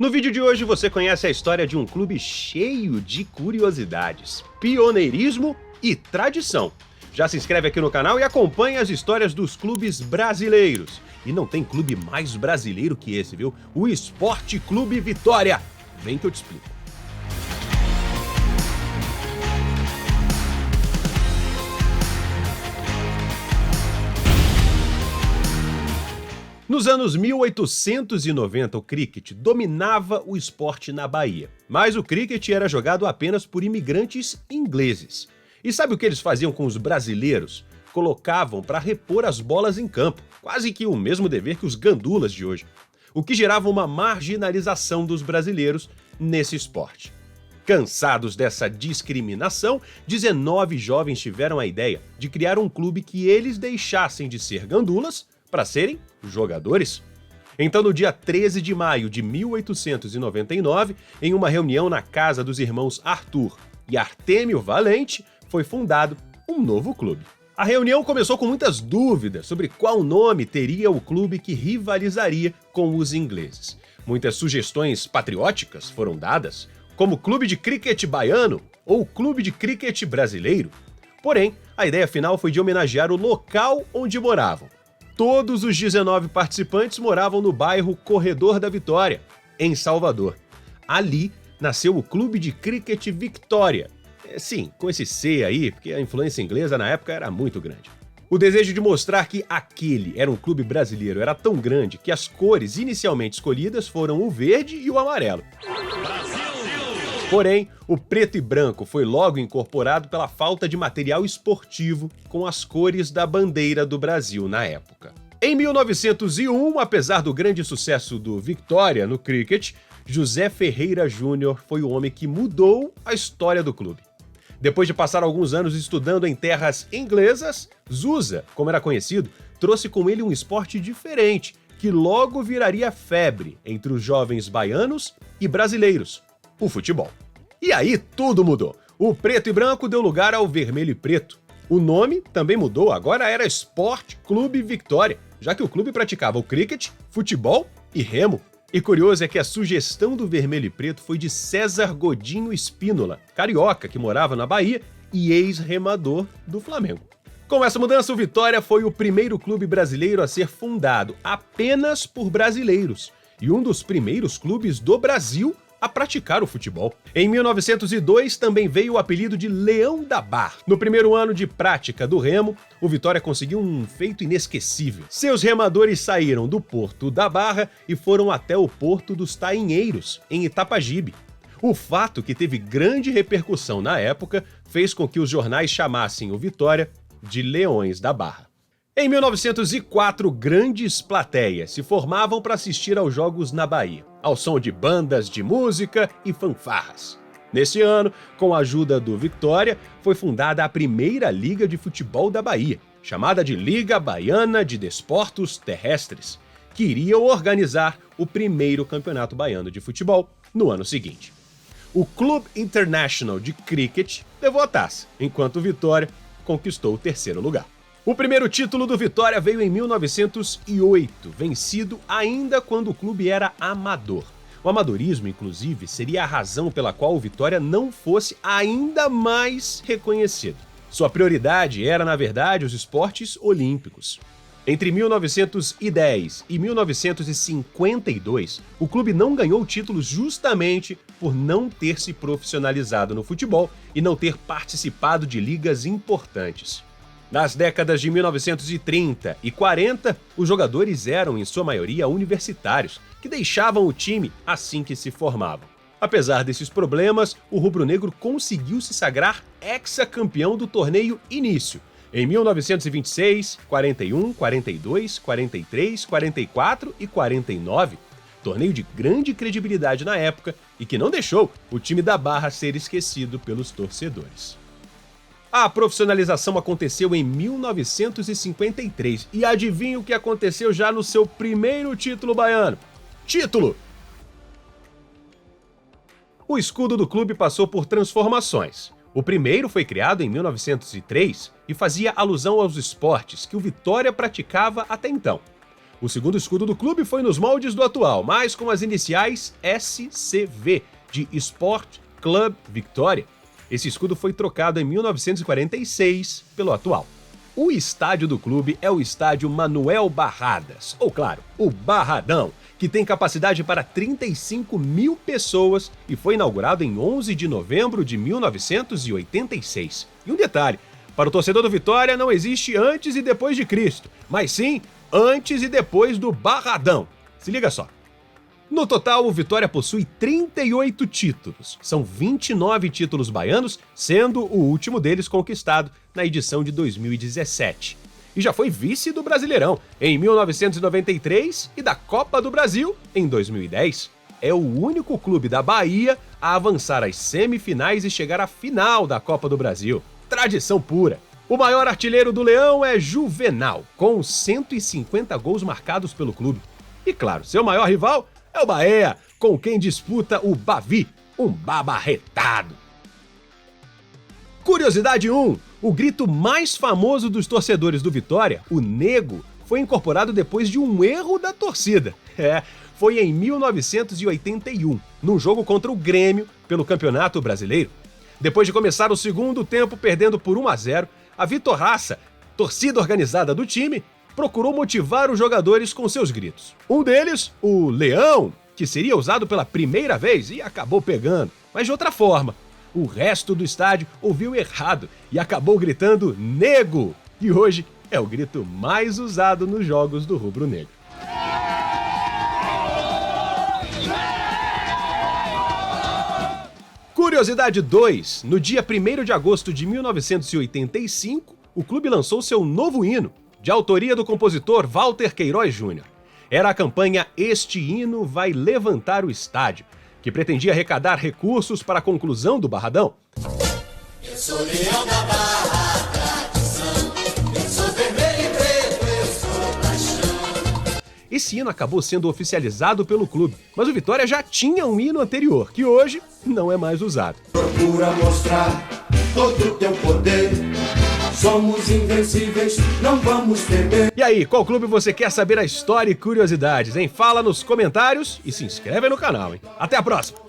No vídeo de hoje você conhece a história de um clube cheio de curiosidades, pioneirismo e tradição. Já se inscreve aqui no canal e acompanha as histórias dos clubes brasileiros. E não tem clube mais brasileiro que esse, viu? O Esporte Clube Vitória. Vem que eu te explico. Nos anos 1890, o cricket dominava o esporte na Bahia. Mas o cricket era jogado apenas por imigrantes ingleses. E sabe o que eles faziam com os brasileiros? Colocavam para repor as bolas em campo, quase que o mesmo dever que os gandulas de hoje, o que gerava uma marginalização dos brasileiros nesse esporte. Cansados dessa discriminação, 19 jovens tiveram a ideia de criar um clube que eles deixassem de ser gandulas para serem jogadores. Então, no dia 13 de maio de 1899, em uma reunião na casa dos irmãos Arthur e Artêmio Valente, foi fundado um novo clube. A reunião começou com muitas dúvidas sobre qual nome teria o clube que rivalizaria com os ingleses. Muitas sugestões patrióticas foram dadas, como Clube de Cricket Baiano ou Clube de Cricket Brasileiro. Porém, a ideia final foi de homenagear o local onde moravam. Todos os 19 participantes moravam no bairro Corredor da Vitória, em Salvador. Ali nasceu o Clube de Cricket Vitória. Sim, com esse C aí, porque a influência inglesa na época era muito grande. O desejo de mostrar que aquele era um clube brasileiro era tão grande que as cores inicialmente escolhidas foram o verde e o amarelo. Porém, o preto e branco foi logo incorporado pela falta de material esportivo com as cores da bandeira do Brasil na época. Em 1901, apesar do grande sucesso do Vitória no cricket, José Ferreira Júnior foi o homem que mudou a história do clube. Depois de passar alguns anos estudando em terras inglesas, Zusa, como era conhecido, trouxe com ele um esporte diferente, que logo viraria febre entre os jovens baianos e brasileiros: o futebol. E aí tudo mudou. O preto e branco deu lugar ao vermelho e preto. O nome também mudou, agora era Esporte Clube Vitória, já que o clube praticava o cricket, futebol e remo. E curioso é que a sugestão do vermelho e preto foi de César Godinho Espínola, carioca que morava na Bahia e ex-remador do Flamengo. Com essa mudança, o Vitória foi o primeiro clube brasileiro a ser fundado apenas por brasileiros e um dos primeiros clubes do Brasil a praticar o futebol. Em 1902 também veio o apelido de Leão da Barra. No primeiro ano de prática do remo, o Vitória conseguiu um feito inesquecível. Seus remadores saíram do Porto da Barra e foram até o Porto dos Tainheiros, em Itapajipe. O fato, que teve grande repercussão na época, fez com que os jornais chamassem o Vitória de Leões da Barra. Em 1904, grandes plateias se formavam para assistir aos jogos na Bahia, ao som de bandas de música e fanfarras. Nesse ano, com a ajuda do Vitória, foi fundada a primeira liga de futebol da Bahia, chamada de Liga Baiana de Desportos Terrestres, que iria organizar o primeiro campeonato baiano de futebol no ano seguinte. O Clube International de Cricket levou a taça, enquanto o Vitória conquistou o terceiro lugar. O primeiro título do Vitória veio em 1908, vencido ainda quando o clube era amador. O amadorismo, inclusive, seria a razão pela qual o Vitória não fosse ainda mais reconhecido. Sua prioridade era, na verdade, os esportes olímpicos. Entre 1910 e 1952, o clube não ganhou títulos justamente por não ter se profissionalizado no futebol e não ter participado de ligas importantes. Nas décadas de 1930 e 40, os jogadores eram, em sua maioria, universitários, que deixavam o time assim que se formavam. Apesar desses problemas, o rubro-negro conseguiu se sagrar hexacampeão do torneio Início, em 1926, 41, 42, 43, 44 e 49, torneio de grande credibilidade na época e que não deixou o time da Barra ser esquecido pelos torcedores. A profissionalização aconteceu em 1953 e adivinha o que aconteceu já no seu primeiro título baiano? Título! O escudo do clube passou por transformações. O primeiro foi criado em 1903 e fazia alusão aos esportes que o Vitória praticava até então. O segundo escudo do clube foi nos moldes do atual, mas com as iniciais SCV, de Sport Club Vitória. Esse escudo foi trocado em 1946 pelo atual. O estádio do clube é o estádio Manuel Barradas, ou claro, o Barradão, que tem capacidade para 35 mil pessoas e foi inaugurado em 11 de novembro de 1986. E um detalhe, para o torcedor do Vitória não existe antes e depois de Cristo, mas sim antes e depois do Barradão. Se liga só. No total, o Vitória possui 38 títulos. São 29 títulos baianos, sendo o último deles conquistado na edição de 2017. E já foi vice do Brasileirão em 1993 e da Copa do Brasil em 2010. É o único clube da Bahia a avançar às semifinais e chegar à final da Copa do Brasil. Tradição pura. O maior artilheiro do Leão é Juvenal, com 150 gols marcados pelo clube. E claro, seu maior rival é o Bahia, com quem disputa o Bavi, um babarretado. Curiosidade 1. O grito mais famoso dos torcedores do Vitória, o Nego, foi incorporado depois de um erro da torcida. Foi em 1981, num jogo contra o Grêmio pelo Campeonato Brasileiro. Depois de começar o segundo tempo perdendo por 1-0, a Vitorraça, torcida organizada do time, procurou motivar os jogadores com seus gritos. Um deles, o Leão, que seria usado pela primeira vez e acabou pegando, mas de outra forma. O resto do estádio ouviu errado e acabou gritando Nego, que hoje é o grito mais usado nos jogos do rubro-negro. Curiosidade 2. No dia 1º de agosto de 1985, o clube lançou seu novo hino, de autoria do compositor Walter Queiroz Júnior. Era a campanha Este Hino Vai Levantar o Estádio, que pretendia arrecadar recursos para a conclusão do Barradão. Eu sou leão da barra, tradição, eu sou vermelho e preto, eu sou paixão. Esse hino acabou sendo oficializado pelo clube, mas o Vitória já tinha um hino anterior, que hoje não é mais usado. Procura mostrar todo o teu poder, somos invencíveis, não vamos temer. E aí, qual clube você quer saber a história e curiosidades, hein? Fala nos comentários e se inscreve no canal, hein? Até a próxima!